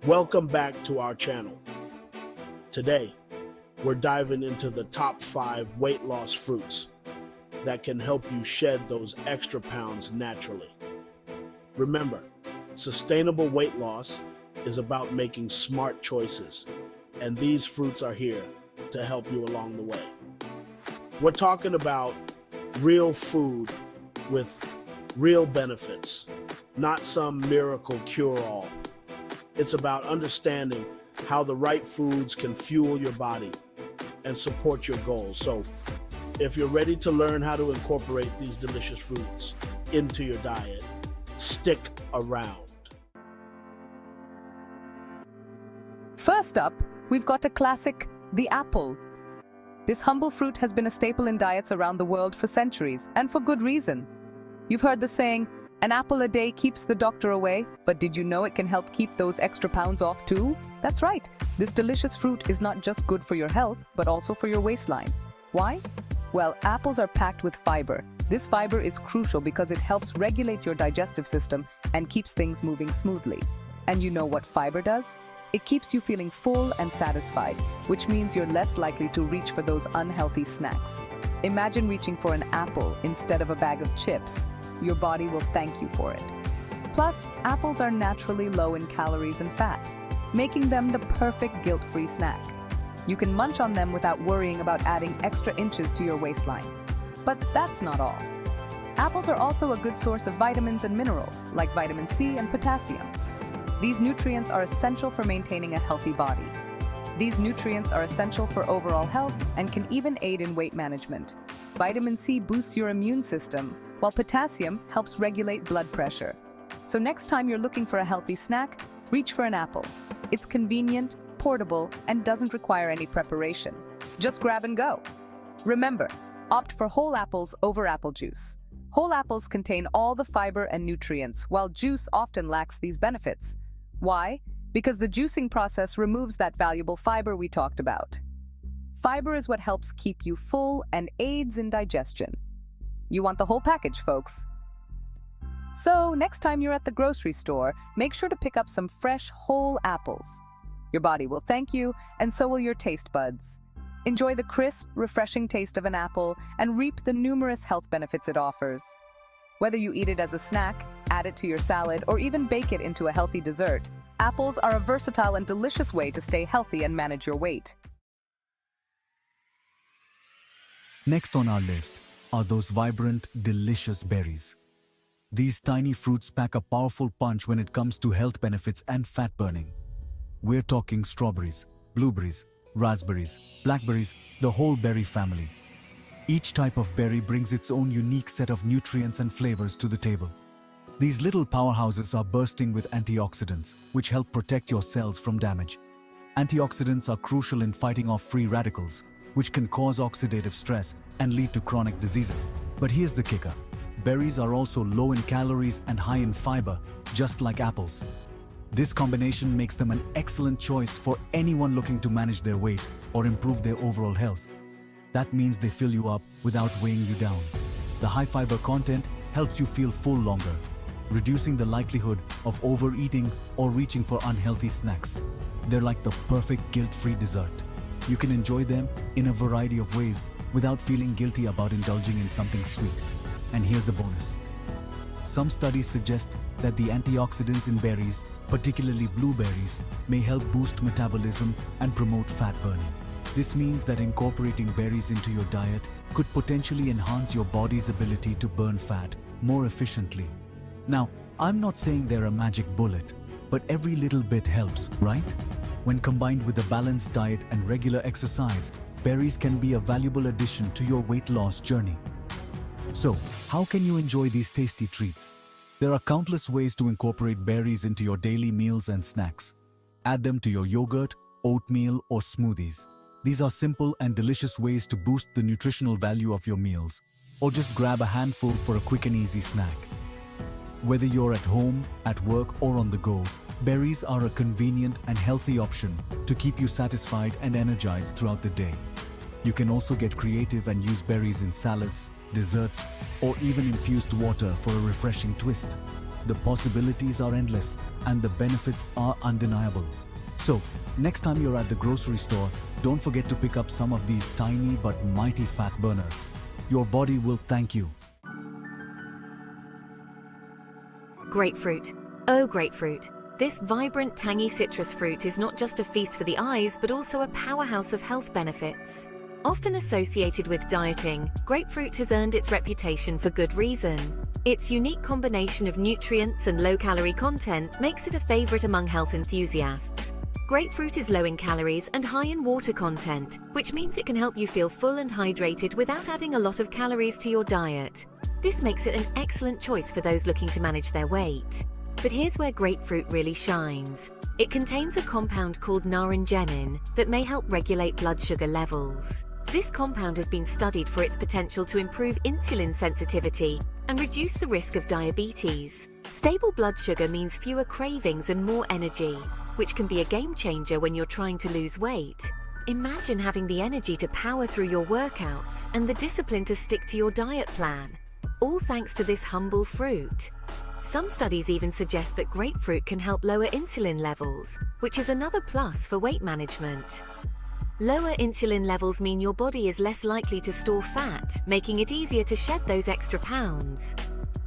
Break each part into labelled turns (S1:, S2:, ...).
S1: Welcome back to our channel. Today, we're diving into the top 5 weight loss fruits that can help you shed those extra pounds naturally. Remember, sustainable weight loss is about making smart choices, and these fruits are here to help you along the way. We're talking about real food with real benefits, not some miracle cure-all. It's about understanding how the right foods can fuel your body and support your goals. So, if you're ready to learn how to incorporate these delicious fruits into your diet, stick around.
S2: First up, we've got a classic, the apple. This humble fruit has been a staple in diets around the world for centuries, and for good reason. You've heard the saying, an apple a day keeps the doctor away, but did you know it can help keep those extra pounds off too? That's right, this delicious fruit is not just good for your health, but also for your waistline. Why? Well, apples are packed with fiber. This fiber is crucial because it helps regulate your digestive system and keeps things moving smoothly. And you know what fiber does? It keeps you feeling full and satisfied, which means you're less likely to reach for those unhealthy snacks. Imagine reaching for an apple instead of a bag of chips. Your body will thank you for it. Plus, apples are naturally low in calories and fat, making them the perfect guilt-free snack. You can munch on them without worrying about adding extra inches to your waistline. But that's not all. Apples are also a good source of vitamins and minerals, like vitamin C and potassium. These nutrients are essential for maintaining a healthy body. These nutrients are essential for overall health and can even aid in weight management. Vitamin C boosts your immune system, while potassium helps regulate blood pressure. So next time you're looking for a healthy snack, reach for an apple. It's convenient, portable, and doesn't require any preparation. Just grab and go. Remember, opt for whole apples over apple juice. Whole apples contain all the fiber and nutrients, while juice often lacks these benefits. Why? Because the juicing process removes that valuable fiber we talked about. Fiber is what helps keep you full and aids in digestion. You want the whole package, folks. So, next time you're at the grocery store, make sure to pick up some fresh, whole apples. Your body will thank you, and so will your taste buds. Enjoy the crisp, refreshing taste of an apple and reap the numerous health benefits it offers. Whether you eat it as a snack, add it to your salad, or even bake it into a healthy dessert, apples are a versatile and delicious way to stay healthy and manage your weight.
S3: Next on our list are those vibrant, delicious berries. These tiny fruits pack a powerful punch when it comes to health benefits and fat burning. We're talking strawberries, blueberries, raspberries, blackberries, the whole berry family. Each type of berry brings its own unique set of nutrients and flavors to the table. These little powerhouses are bursting with antioxidants, which help protect your cells from damage. Antioxidants are crucial in fighting off free radicals, which can cause oxidative stress and lead to chronic diseases. But here's the kicker. Berries are also low in calories and high in fiber, just like apples. This combination makes them an excellent choice for anyone looking to manage their weight or improve their overall health. That means they fill you up without weighing you down. The high fiber content helps you feel full longer, reducing the likelihood of overeating or reaching for unhealthy snacks. They're like the perfect guilt-free dessert. You can enjoy them in a variety of ways without feeling guilty about indulging in something sweet. And here's a bonus. Some studies suggest that the antioxidants in berries, particularly blueberries, may help boost metabolism and promote fat burning. This means that incorporating berries into your diet could potentially enhance your body's ability to burn fat more efficiently. Now, I'm not saying they're a magic bullet, but every little bit helps, right? When combined with a balanced diet and regular exercise, berries can be a valuable addition to your weight loss journey. So, how can you enjoy these tasty treats? There are countless ways to incorporate berries into your daily meals and snacks. Add them to your yogurt, oatmeal, or smoothies. These are simple and delicious ways to boost the nutritional value of your meals, or just grab a handful for a quick and easy snack. Whether you're at home, at work, or on the go, berries are a convenient and healthy option to keep you satisfied and energized throughout the day. You can also get creative and use berries in salads, desserts, or even infused water for a refreshing twist. The possibilities are endless and the benefits are undeniable. So, next time you're at the grocery store, don't forget to pick up some of these tiny but mighty fat burners. Your body will thank you.
S4: Grapefruit. Oh, grapefruit. This vibrant, tangy citrus fruit is not just a feast for the eyes, but also a powerhouse of health benefits. Often associated with dieting, grapefruit has earned its reputation for good reason. Its unique combination of nutrients and low-calorie content makes it a favorite among health enthusiasts. Grapefruit is low in calories and high in water content, which means it can help you feel full and hydrated without adding a lot of calories to your diet. This makes it an excellent choice for those looking to manage their weight. But here's where grapefruit really shines. It contains a compound called naringenin that may help regulate blood sugar levels. This compound has been studied for its potential to improve insulin sensitivity and reduce the risk of diabetes. Stable blood sugar means fewer cravings and more energy, which can be a game changer when you're trying to lose weight. Imagine having the energy to power through your workouts and the discipline to stick to your diet plan, all thanks to this humble fruit. Some studies even suggest that grapefruit can help lower insulin levels, which is another plus for weight management. Lower insulin levels mean your body is less likely to store fat, making it easier to shed those extra pounds.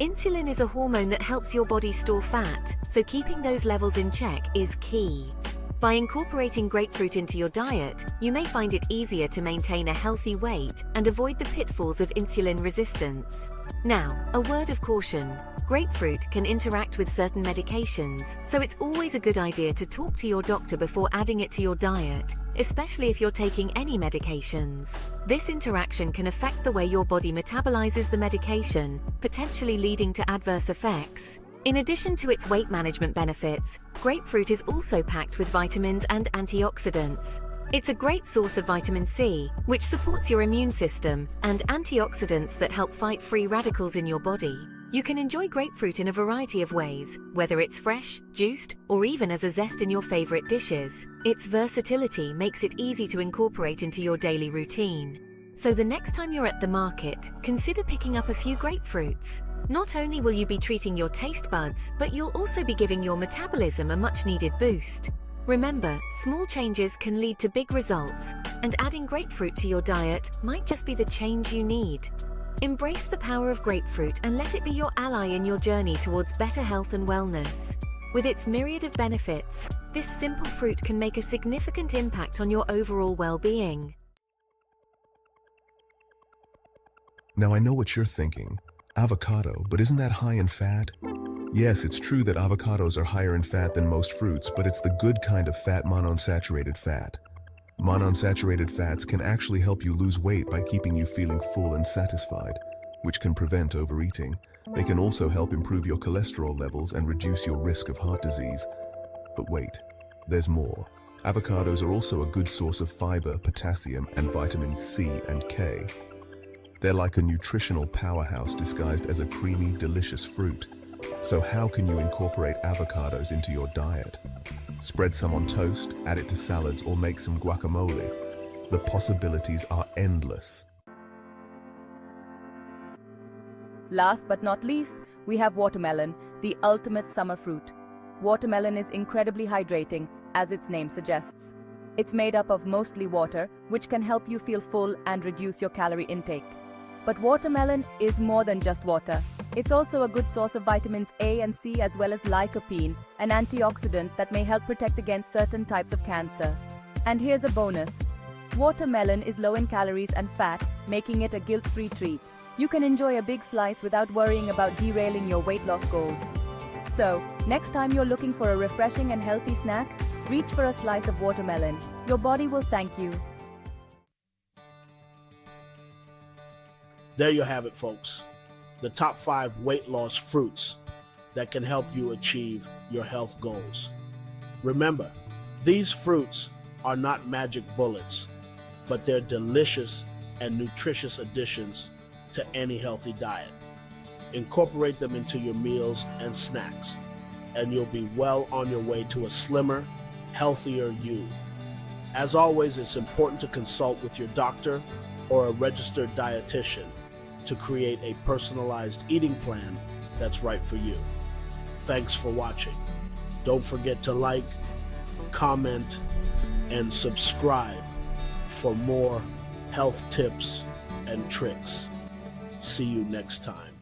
S4: Insulin is a hormone that helps your body store fat, so keeping those levels in check is key. By incorporating grapefruit into your diet, you may find it easier to maintain a healthy weight and avoid the pitfalls of insulin resistance. Now, a word of caution. Grapefruit can interact with certain medications, so it's always a good idea to talk to your doctor before adding it to your diet, especially if you're taking any medications. This interaction can affect the way your body metabolizes the medication, potentially leading to adverse effects. In addition to its weight management benefits, grapefruit is also packed with vitamins and antioxidants. It's a great source of vitamin C, which supports your immune system, and antioxidants that help fight free radicals in your body. You can enjoy grapefruit in a variety of ways, whether it's fresh, juiced, or even as a zest in your favorite dishes. Its versatility makes it easy to incorporate into your daily routine. So the next time you're at the market, consider picking up a few grapefruits. Not only will you be treating your taste buds, but you'll also be giving your metabolism a much-needed boost. Remember, small changes can lead to big results, and adding grapefruit to your diet might just be the change you need. Embrace the power of grapefruit and let it be your ally in your journey towards better health and wellness. With its myriad of benefits, this simple fruit can make a significant impact on your overall well-being.
S5: Now I know what you're thinking. Avocado, but isn't that high in fat? Yes, it's true that avocados are higher in fat than most fruits, but it's the good kind of fat, monounsaturated fat. Monounsaturated fats can actually help you lose weight by keeping you feeling full and satisfied, which can prevent overeating. They can also help improve your cholesterol levels and reduce your risk of heart disease. But wait, there's more. Avocados are also a good source of fiber, potassium, and vitamins C and K. They're like a nutritional powerhouse disguised as a creamy, delicious fruit. So how can you incorporate avocados into your diet? Spread some on toast, add it to salads, or make some guacamole. The possibilities are endless.
S2: Last but not least, we have watermelon, the ultimate summer fruit. Watermelon is incredibly hydrating, as its name suggests. It's made up of mostly water, which can help you feel full and reduce your calorie intake. But watermelon is more than just water. It's also a good source of vitamins A and C, as well as lycopene, an antioxidant that may help protect against certain types of cancer. And here's a bonus. Watermelon is low in calories and fat, making it a guilt-free treat. You can enjoy a big slice without worrying about derailing your weight loss goals. So, next time you're looking for a refreshing and healthy snack, reach for a slice of watermelon. Your body will thank you.
S1: There you have it, folks. The top 5 weight loss fruits that can help you achieve your health goals. Remember, these fruits are not magic bullets, but they're delicious and nutritious additions to any healthy diet. Incorporate them into your meals and snacks, and you'll be well on your way to a slimmer, healthier you. As always, it's important to consult with your doctor or a registered dietitian to create a personalized eating plan that's right for you. Thanks for watching. Don't forget to like, comment, and subscribe for more health tips and tricks. See you next time.